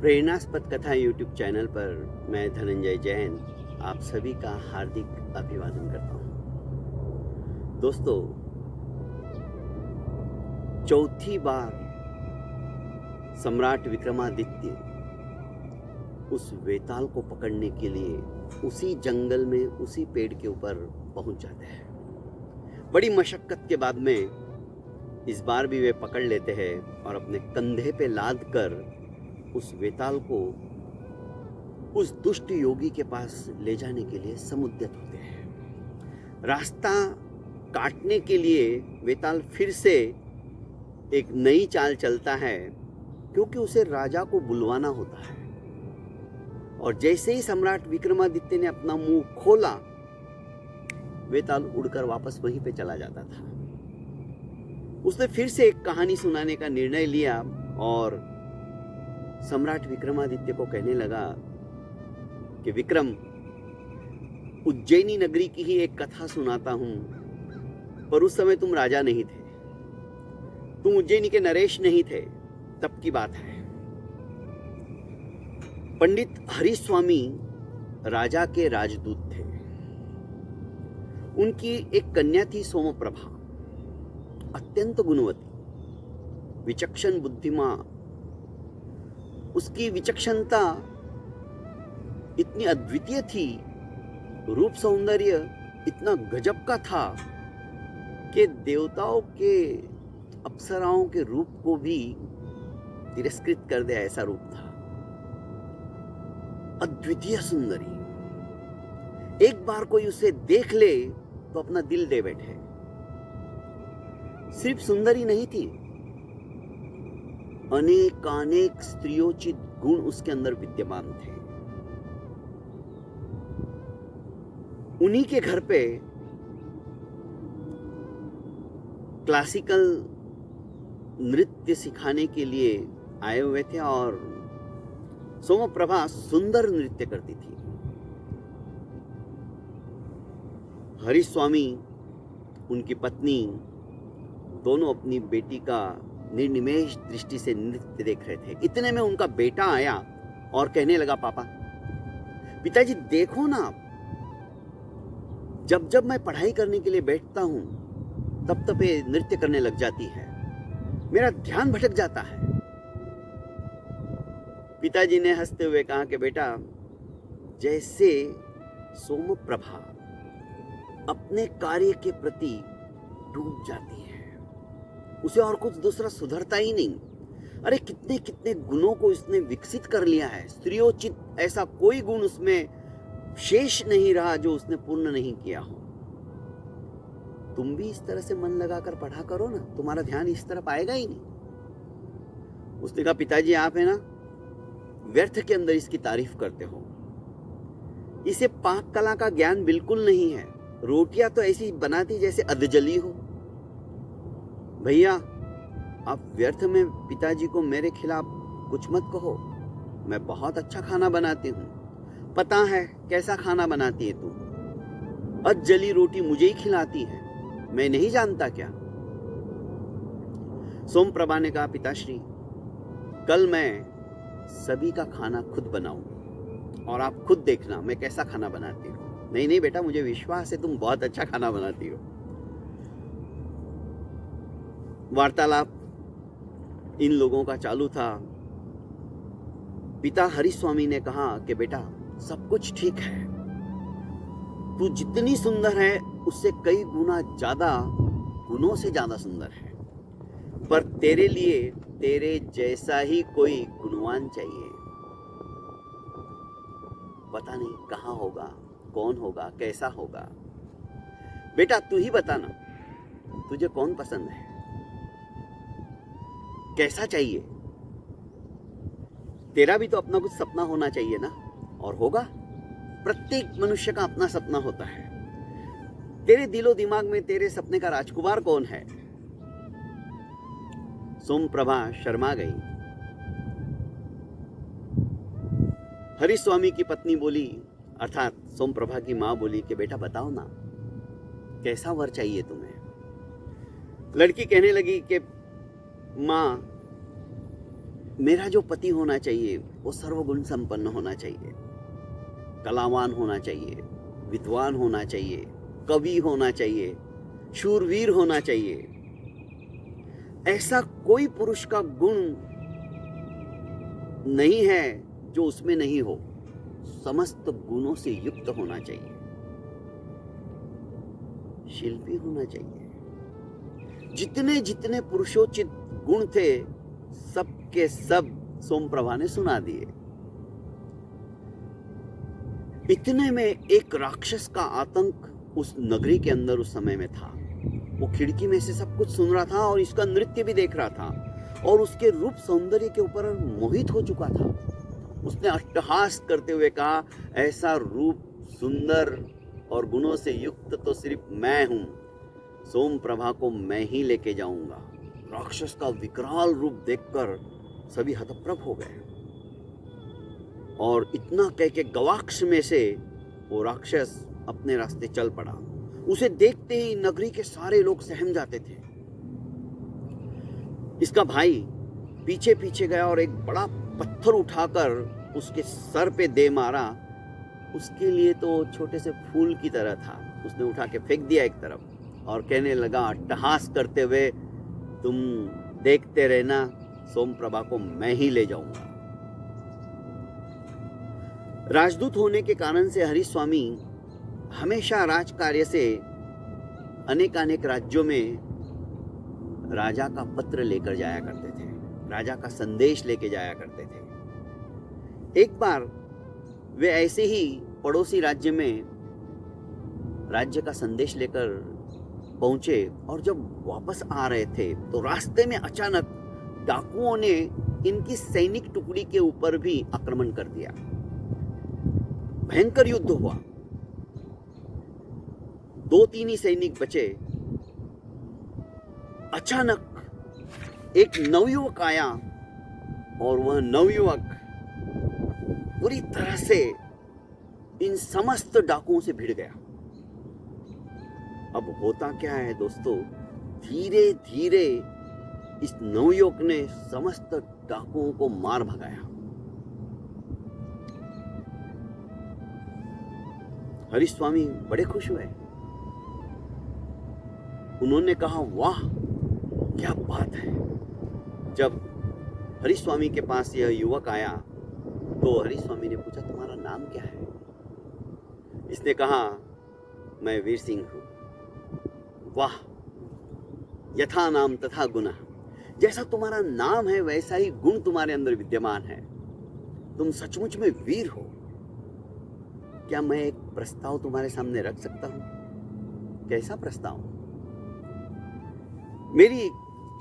प्रेरणास्पद कथा YouTube channel पर मैं धनंजय जैन आप सभी का हार्दिक अभिवादन करता हूँ। दोस्तों, चौथी बार सम्राट विक्रमादित्य उस वेताल को पकड़ने के लिए उसी जंगल में उसी पेड़ के ऊपर पहुंच जाते हैं। बड़ी मशक्कत के बाद में इस बार भी वे पकड़ लेते हैं और अपने कंधे पे लाद कर उस वेताल को उस दुष्ट योगी के पास ले जाने के लिए समुद्यत होते हैं। रास्ता काटने के लिए वेताल फिर से एक नई चाल चलता है, क्योंकि उसे राजा को बुलवाना होता है। और जैसे ही सम्राट विक्रमादित्य ने अपना मुंह खोला, वेताल उड़कर वापस वहीं पे चला जाता था। उसने फिर से एक कहानी सुनाने का निर्णय लिया और सम्राट विक्रमादित्य को कहने लगा कि विक्रम, उज्जैनी नगरी की ही एक कथा सुनाता हूं, पर उस समय तुम राजा नहीं थे, तुम उज्जैनी के नरेश नहीं थे, तब की बात है। पंडित हरिस्वामी राजा के राजदूत थे। उनकी एक कन्या थी सोमप्रभा, अत्यंत गुणवती, विचक्षण बुद्धिमा। उसकी विचक्षणता इतनी अद्वितीय थी, रूप सौंदर्य इतना गजब का था कि देवताओं के, अप्सराओं के रूप को भी तिरस्कृत कर दे, ऐसा रूप था। अद्वितीय सुंदरी। एक बार कोई उसे देख ले तो अपना दिल दे बैठे। सिर्फ सुंदरी नहीं थी, अनेकानेक स्त्रियोचित गुण उसके अंदर विद्यमान थे। उन्हीं के घर पे क्लासिकल नृत्य सिखाने के लिए आए हुए थे और सोमप्रभा सुंदर नृत्य करती थी। हरिस्वामी, उनकी पत्नी, दोनों अपनी बेटी का निर्निमेष दृष्टि से नृत्य देख रहे थे। इतने में उनका बेटा आया और कहने लगा, पापा, पिताजी देखो ना, जब जब मैं पढ़ाई करने के लिए बैठता हूं तब तब ये नृत्य करने लग जाती है, मेरा ध्यान भटक जाता है। पिताजी ने हंसते हुए कहा कि बेटा, जैसे सोमप्रभा अपने कार्य के प्रति डूब जाती है, उसे और कुछ दूसरा सुधरता ही नहीं। अरे कितने कितने गुणों को इसने विकसित कर लिया है, स्त्रियोचित ऐसा कोई गुण उसमें शेष नहीं रहा जो उसने पूर्ण नहीं किया हो। तुम भी इस तरह से मन लगाकर पढ़ा करो ना, तुम्हारा ध्यान इस तरफ आएगा ही नहीं। उसने कहा, पिताजी आप है ना, व्यर्थ के अंदर इसकी तारीफ करते हो, इसे पाक कला का ज्ञान बिल्कुल नहीं है। रोटियां तो ऐसी बनाती जैसे अधजली हो। भैया, आप व्यर्थ में पिताजी को मेरे खिलाफ कुछ मत कहो। मैं बहुत अच्छा खाना बनाती हूँ, पता है कैसा खाना बनाती है तू। अधजली रोटी मुझे ही खिलाती है, मैं नहीं जानता क्या? सोमप्रभा ने कहा, पिताश्री, कल मैं सभी का खाना खुद बनाऊंगी और आप खुद देखना मैं कैसा खाना बनाती हूँ। नहीं नहीं बेटा, मुझे विश्वास है तुम बहुत अच्छा खाना बनाती हो। वार्तालाप इन लोगों का चालू था। पिता हरिस्वामी ने कहा कि बेटा, सब कुछ ठीक है, तू जितनी सुंदर है उससे कई गुना ज्यादा, गुणों से ज्यादा सुंदर है, पर तेरे लिए तेरे जैसा ही कोई गुणवान चाहिए। पता नहीं कहाँ होगा, कौन होगा, कैसा होगा। बेटा तू ही बताना, तुझे कौन पसंद है, कैसा चाहिए? तेरा भी तो अपना कुछ सपना होना चाहिए ना, और होगा। प्रत्येक मनुष्य का अपना सपना होता है। तेरे दिलो दिमाग में तेरे सपने का राजकुमार कौन है? सोमप्रभा शर्मा गई। हरिस्वामी की पत्नी बोली, अर्थात सोमप्रभा की मां बोली कि बेटा बताओ ना, कैसा वर चाहिए तुम्हें? लड़की कहने लगी कि मां, मेरा जो पति होना चाहिए वो सर्वगुण संपन्न होना चाहिए, कलावान होना चाहिए, विद्वान होना चाहिए, कवि होना चाहिए, शूरवीर होना चाहिए। ऐसा कोई पुरुष का गुण नहीं है जो उसमें नहीं हो, समस्त गुणों से युक्त होना चाहिए, शिल्पी होना चाहिए। जितने जितने पुरुषोचित गुण थे सब के सब सोमप्रभा ने सुना दिए। इतने में एक राक्षस का आतंक उस नगरी के अंदर उस समय में था। वो खिड़की में से सब कुछ सुन रहा था और इसका नृत्य भी देख रहा था और उसके रूप सौंदर्य के ऊपर मोहित हो चुका था। उसने अट्टहास करते हुए कहा, ऐसा रूप सुंदर और गुणों से युक्त तो सिर्फ मैं हूं, सोमप्रभा को मैं ही लेके जाऊंगा। राक्षस का विकराल रूप देखकर सभी हतप्रभ हो गए और इतना कह के गवाक्ष में से वो राक्षस अपने रास्ते चल पड़ा। उसे देखते ही नगरी के सारे लोग सहम जाते थे। इसका भाई पीछे पीछे गया और एक बड़ा पत्थर उठाकर उसके सर पे दे मारा। उसके लिए तो छोटे से फूल की तरह था। उसने उठा के फेंक दिया एक तरफ और कहने लगा अट्टहास करते हुए, तुम देखते रहना, सोमप्रभा को मैं ही ले जाऊंगा। राजदूत होने के कारण से हरिस्वामी हमेशा राजकार्य से अनेकानेक राज्यों में राजा का पत्र लेकर जाया करते थे, राजा का संदेश लेके जाया करते थे। एक बार वे ऐसे ही पड़ोसी राज्य में राज्य का संदेश लेकर पहुंचे और जब वापस आ रहे थे तो रास्ते में अचानक डाकुओं ने इनकी सैनिक टुकड़ी के ऊपर भी आक्रमण कर दिया। भयंकर युद्ध हुआ। 2-3 ही सैनिक बचे। अचानक एक नवयुवक आया और वह नवयुवक पूरी तरह से इन समस्त डाकुओं से भिड़ गया। अब होता क्या है दोस्तों, धीरे धीरे इस नवयुवक ने समस्त डाकुओं को मार भगाया। हरिस्वामी बड़े खुश हुए। उन्होंने कहा, वाह क्या बात है। जब हरिस्वामी के पास यह युवक आया तो हरिस्वामी ने पूछा, तुम्हारा नाम क्या है? इसने कहा, मैं वीर सिंह हूं। वाह, यथा नाम तथा गुण। जैसा तुम्हारा नाम है वैसा ही गुण तुम्हारे अंदर विद्यमान है। तुम सचमुच में वीर हो। क्या मैं एक प्रस्ताव तुम्हारे सामने रख सकता हूं? कैसा प्रस्ताव? मेरी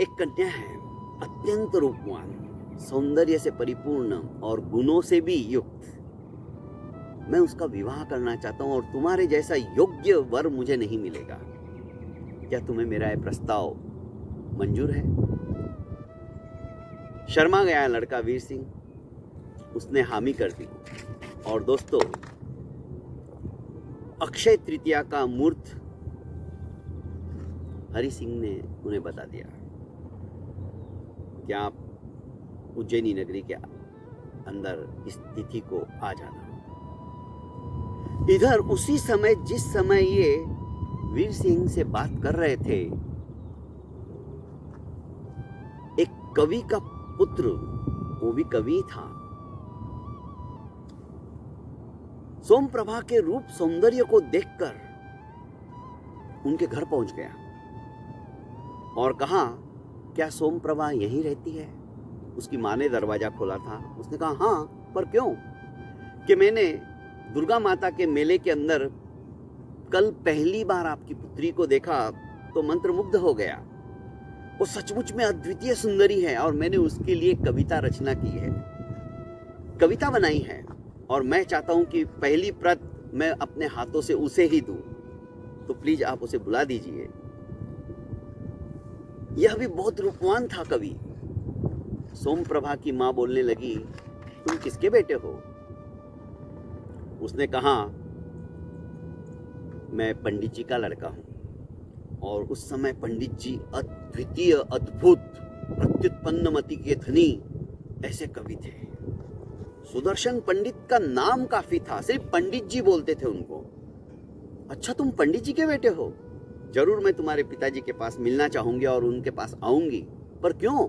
एक कन्या है, अत्यंत रूपवान, सौंदर्य से परिपूर्ण और गुणों से भी युक्त। मैं उसका विवाह करना चाहता हूं और तुम्हारे जैसा योग्य वर मुझे नहीं मिलेगा। क्या तुम्हें मेरा यह प्रस्ताव मंजूर है? शर्मा गया लड़का वीर सिंह। उसने हामी कर दी। और दोस्तों, अक्षय तृतीया का मुहूर्त हरि सिंह ने उन्हें बता दिया कि आप उज्जैनी नगरी के अंदर इस तिथि को आ जाना। इधर उसी समय जिस समय ये वीर सिंह से बात कर रहे थे, एक कवि का पुत्र, वो भी कवि था, सोमप्रभा के रूप सौंदर्य को देखकर उनके घर पहुंच गया और कहा, क्या सोमप्रभा यहीं रहती है? उसकी माँ ने दरवाजा खोला था। उसने कहा, हाँ, पर क्यों? कि मैंने दुर्गा माता के मेले के अंदर कल पहली बार आपकी पुत्री को देखा तो मंत्रमुग्ध हो गया। वो सचमुच में अद्वितीय सुंदरी है और मैंने उसके लिए कविता रचना की है, कविता बनाई है और मैं चाहता हूं कि पहली प्रत मैं अपने हाथों से उसे ही दूं, तो प्लीज आप उसे बुला दीजिए। यह भी बहुत रूपवान था कवि। सोमप्रभा की मां बोलने लगी, तुम किसके बेटे हो? उसने कहा, मैं पंडित जी का लड़का हूं। और उस समय पंडित जी अद्वितीय, अद्भुत, प्रत्युत्पन्नमति के धनी ऐसे कवि थे। सुदर्शन पंडित का नाम काफी था, सिर्फ पंडित जी बोलते थे उनको। अच्छा, तुम पंडित जी के बेटे हो? जरूर मैं तुम्हारे पिताजी के पास मिलना चाहूंगी और उनके पास आऊंगी। पर क्यों?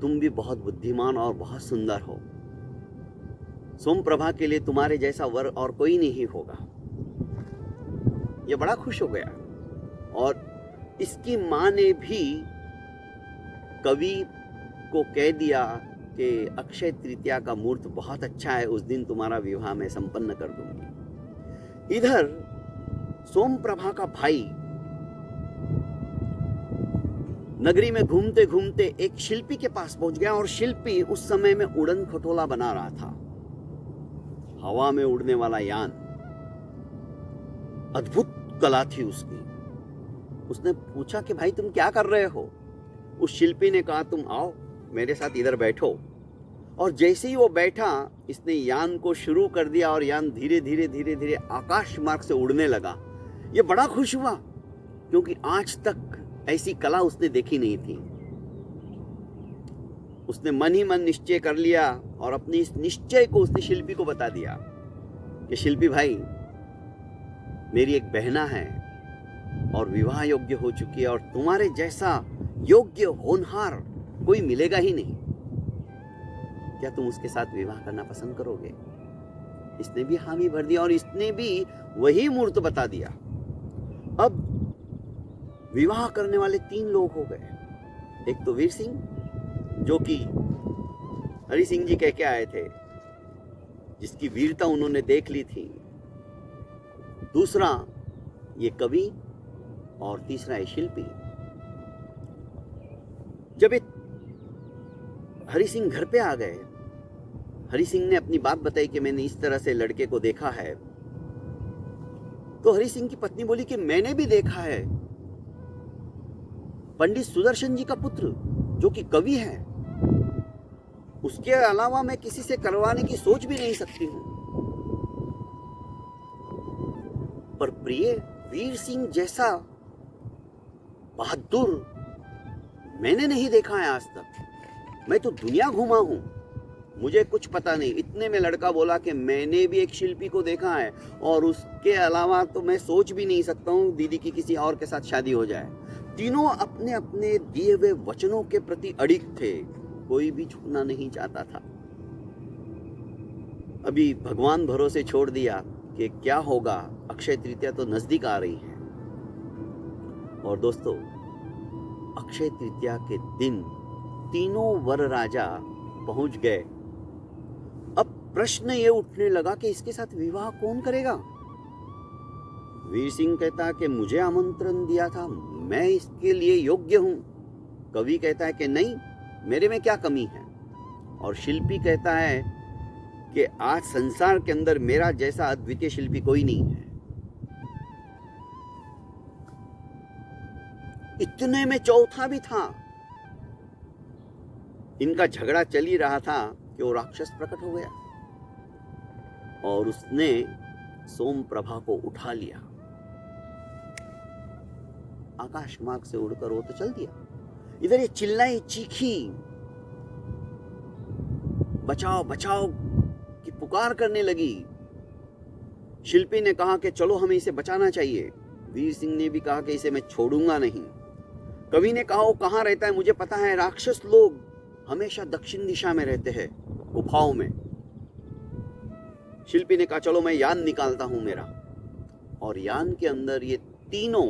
तुम भी बहुत बुद्धिमान और बहुत सुंदर हो। सोम प्रभा के लिए तुम्हारे जैसा वर और कोई नहीं होगा। ये बड़ा खुश हो गया। और इसकी मां ने भी कवि को कह दिया कि अक्षय तृतीया का मुहूर्त बहुत अच्छा है, उस दिन तुम्हारा विवाह मैं संपन्न कर दूंगी। इधर सोम प्रभा का भाई नगरी में घूमते घूमते एक शिल्पी के पास पहुंच गया और शिल्पी उस समय में उड़न खटोला बना रहा था, हवा में उड़ने वाला यान। अद्भुत कला थी उसकी। उसने पूछा कि भाई तुम क्या कर रहे हो? उस शिल्पी ने कहा तुम आओ मेरे साथ इधर बैठो। और जैसे ही वो बैठा, इसने यान को शुरू कर दिया और यान धीरे धीरे धीरे धीरे आकाश मार्ग से उड़ने लगा। ये बड़ा खुश हुआ क्योंकि आज तक ऐसी कला उसने देखी नहीं थी। उसने मन ही मन निश्चय कर लिया और अपने इस निश्चय को उसने शिल्पी को बता दिया कि शिल्पी भाई, मेरी एक बहना है और विवाह योग्य हो चुकी है और तुम्हारे जैसा योग्य होनहार कोई मिलेगा ही नहीं। क्या तुम उसके साथ विवाह करना पसंद करोगे? इसने भी हामी भर दिया और इसने भी वही मुहूर्त बता दिया। अब विवाह करने वाले 3 लोग हो गए। एक तो वीर सिंह, जो कि हरि सिंह जी कह के आए थे, जिसकी वीरता उन्होंने देख ली थी। दूसरा ये कवि और तीसरा है शिल्पी। जब ये हरि सिंह घर पे आ गए, हरि सिंह ने अपनी बात बताई कि मैंने इस तरह से लड़के को देखा है। तो हरि सिंह की पत्नी बोली कि मैंने भी देखा है, पंडित सुदर्शन जी का पुत्र जो कि कवि है, उसके अलावा मैं किसी से करवाने की सोच भी नहीं सकती हूं। पर प्रिय, वीर सिंह जैसा बहादुर मैंने नहीं देखा है आज तक। मैं तो दुनिया घूमा हूं, मुझे कुछ पता नहीं। इतने में लड़का बोला कि मैंने भी एक शिल्पी को देखा है और उसके अलावा तो मैं सोच भी नहीं सकता हूं दीदी की किसी और के साथ शादी हो जाए। तीनों अपने अपने दिए हुए वचनों के प्रति अडिग थे, कोई भी छूना नहीं चाहता था। अभी भगवान भरोसे छोड़ दिया कि क्या होगा, अक्षय तृतीया तो नजदीक आ रही है। और दोस्तों, अक्षय तृतीया के दिन तीनों वर राजा पहुंच गए। अब प्रश्न ये उठने लगा कि इसके साथ विवाह कौन करेगा? वीर सिंह कहता कि मुझे आमंत्रण दिया था, मैं इसके लिए योग्य हूं। कवि कहता है कि नहीं, मेरे में क्या कमी है। और शिल्पी कहता है कि आज संसार के अंदर मेरा जैसा अद्वितीय शिल्पी कोई नहीं है। इतने में चौथा भी था। इनका झगड़ा चल ही रहा था कि वो राक्षस प्रकट हो गया और उसने सोम प्रभा को उठा लिया। आकाश मार्ग से उड़कर वो तो चल दिया। इधर ये चिल्लाई चीखी, बचाओ बचाओ की पुकार करने लगी। शिल्पी ने कहा कि चलो हमें इसे बचाना चाहिए। वीर सिंह ने भी कहा कि इसे मैं छोड़ूंगा नहीं। कवि ने कहा वो कहाँ रहता है मुझे पता है, राक्षस लोग हमेशा दक्षिण दिशा में रहते हैं, गुफाओं में। शिल्पी ने कहा चलो मैं यान निकालता हूं मेरा। और यान के अंदर ये तीनों,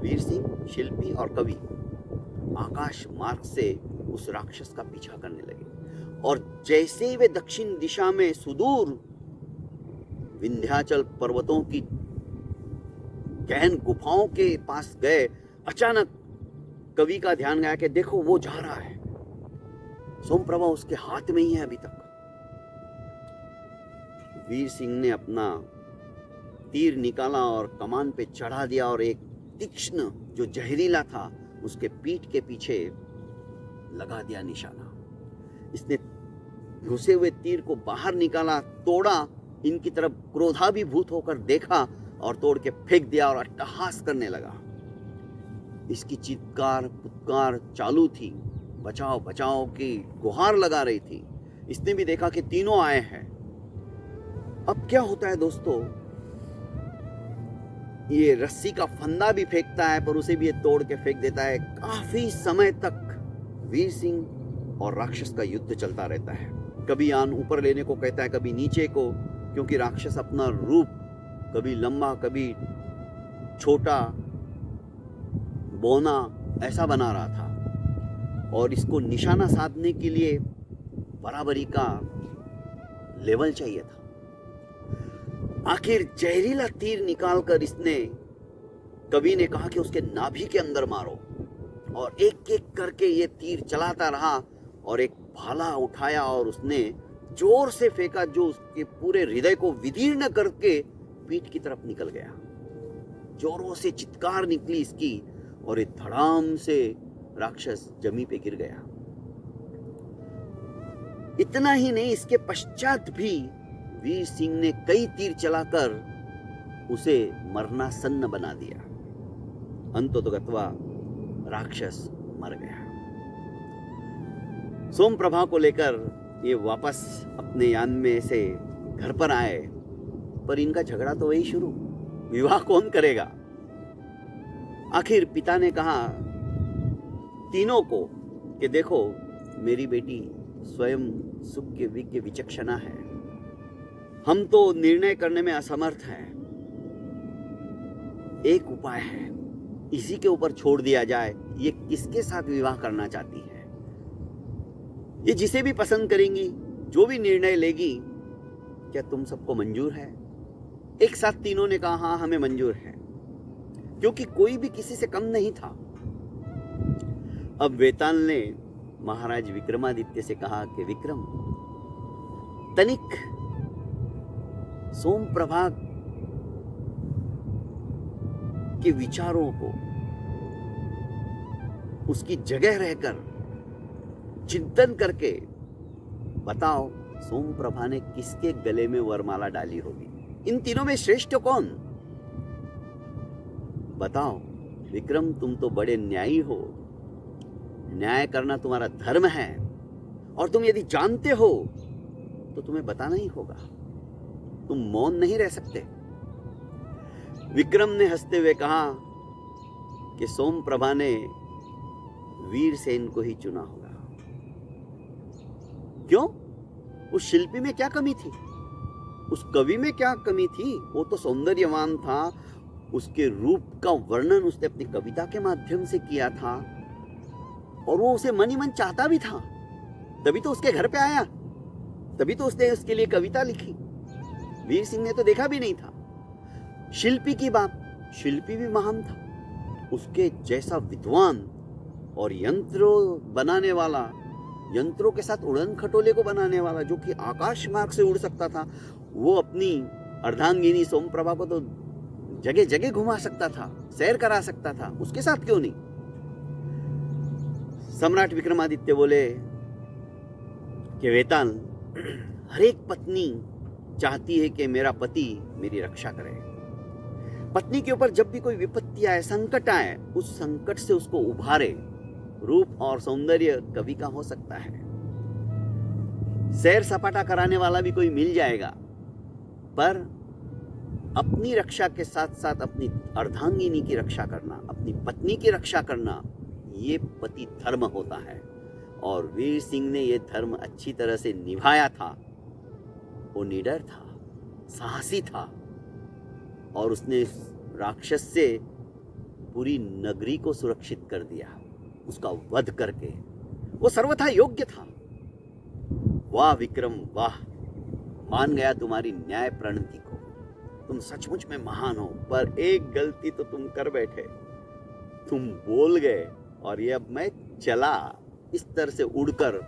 वीर सिंह, शिल्पी और कवि, आकाश मार्ग से उस राक्षस का पीछा करने लगे। और जैसे ही वे दक्षिण दिशा में सुदूर विंध्याचल पर्वतों की गहन गुफाओं के पास गए, अचानक कवि का ध्यान गया कि देखो वो जा रहा है। सोमप्रभा उसके हाथ में ही है अभी तक। वीर सिंह ने अपना तीर निकाला और कमान पे चढ़ा दिया और एक तीक्ष्ण जो जहरीला था उसके पीठ के पीछे लगा दिया निशाना। इसने घुसे हुए तीर को बाहर निकाला, तोड़ा, इनकी तरफ क्रोधाभिभूत होकर देखा और तोड़ के फेंक दिया और अट्टहास करने लगा। इसकी चित्कार पुत्कार चालू थी, बचाओ बचाओ की गुहार लगा रही थी। इसने भी देखा कि तीनों आए हैं। अब क्या होता है दोस्तों, ये रस्सी का फंदा भी फेंकता है पर उसे भी ये तोड़ के फेंक देता है। काफी समय तक वीर सिंह और राक्षस का युद्ध चलता रहता है। कभी आन ऊपर लेने को कहता है, कभी नीचे को, क्योंकि राक्षस अपना रूप कभी लंबा कभी छोटा बौना ऐसा बना रहा था और इसको निशाना साधने के लिए बराबरी का लेवल चाहिए था। आखिर जहरीला तीर निकालकर इसने, कवि ने कहा कि उसके नाभि के अंदर मारो, और एक एक करके ये तीर चलाता रहा और एक भाला उठाया और उसने जोर से फेंका जो उसके पूरे हृदय को विदीर्ण करके पीठ की तरफ निकल गया। जोरों से चित्कार निकली इसकी और एक धड़ाम से राक्षस जमीन पे गिर गया। इतना ही नहीं, इसके पश्चात भी वीर सिंह ने कई तीर चलाकर उसे मरनासन्न बना दिया। अंततोगत्वा राक्षस मर गया। सोमप्रभा को लेकर ये वापस अपने यान में से घर पर आए, पर इनका झगड़ा तो वही शुरू, विवाह कौन करेगा। आखिर पिता ने कहा तीनों को कि देखो, मेरी बेटी स्वयं सुख के विज्ञ विचक्षणा है, हम तो निर्णय करने में असमर्थ हैं। एक उपाय है, इसी के ऊपर छोड़ दिया जाए, ये किसके साथ विवाह करना चाहती है, ये जिसे भी पसंद करेंगी, जो भी निर्णय लेगी, क्या तुम सबको मंजूर है। एक साथ तीनों ने कहा हाँ हमें मंजूर है, क्योंकि कोई भी किसी से कम नहीं था। अब वेताल ने महाराज विक्रमादित्य से कहा कि विक्रम, तनिक सोमप्रभा के विचारों को उसकी जगह रहकर चिंतन करके बताओ, सोमप्रभा ने किसके गले में वरमाला डाली होगी, इन तीनों में श्रेष्ठ कौन, बताओ। विक्रम, तुम तो बड़े न्यायी हो, न्याय करना तुम्हारा धर्म है, और तुम यदि जानते हो तो तुम्हें बताना ही होगा, तुम मौन नहीं रह सकते। विक्रम ने हंसते हुए कहा कि सोमप्रभा ने वीरसेन को ही चुना होगा। क्यों? उस शिल्पी में क्या कमी थी, उस कवि में क्या कमी थी, वो तो सौंदर्यवान था, उसके रूप का वर्णन उसने अपनी कविता के माध्यम से किया था, और वो उसे मन ही मन चाहता भी था, तभी तो उसके घर पे आया, तभी तो उसने उसके लिए कविता लिखी। वीर सिंह ने तो देखा भी नहीं था। शिल्पी की बात, शिल्पी भी महान था, उसके जैसा विद्वान और यंत्रों बनाने वाला, यंत्रों के साथ उड़न खटोले को बनाने वाला, जो कि आकाश मार्ग से उड़ सकता था, वो अपनी अर्धांगिनी सोमप्रभा को तो जगह जगह घुमा सकता था, सैर करा सकता था, उसके साथ क्यों नहीं। सम्राट विक्रमादित्य बोले कि वेताल, हर एक पत्नी चाहती है कि मेरा पति मेरी रक्षा करे। पत्नी के ऊपर जब भी कोई विपत्ति आए, संकट आए, उस संकट से उसको उभारे। रूप और सौंदर्य कवि का हो सकता है, सैर सपाटा कराने वाला भी कोई मिल जाएगा, पर अपनी रक्षा के साथ साथ अपनी अर्धांगिनी की रक्षा करना, अपनी पत्नी की रक्षा करना, ये पति धर्म होता है। और वीर सिंह ने यह धर्म अच्छी तरह से निभाया था। वो निडर था, साहसी था, और उसने राक्षस से पूरी नगरी को सुरक्षित कर दिया, उसका वध करके। वो सर्वथा योग्य था। वाह विक्रम वाह, मान गया तुम्हारी न्याय प्रणति को, तुम सचमुच में महान हो। पर एक गलती तो तुम कर बैठे, तुम बोल गए और ये अब मैं चला। इस तरह से उड़कर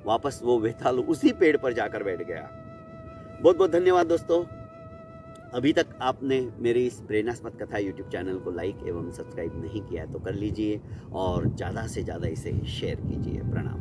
वापस वो वेताल उसी पेड़ पर जाकर बैठ गया। बहुत बहुत धन्यवाद दोस्तों। अभी तक आपने मेरी इस प्रेरणास्पद कथा यूट्यूब चैनल को लाइक एवं सब्सक्राइब नहीं किया तो कर लीजिए, और ज़्यादा से ज़्यादा इसे शेयर कीजिए। प्रणाम।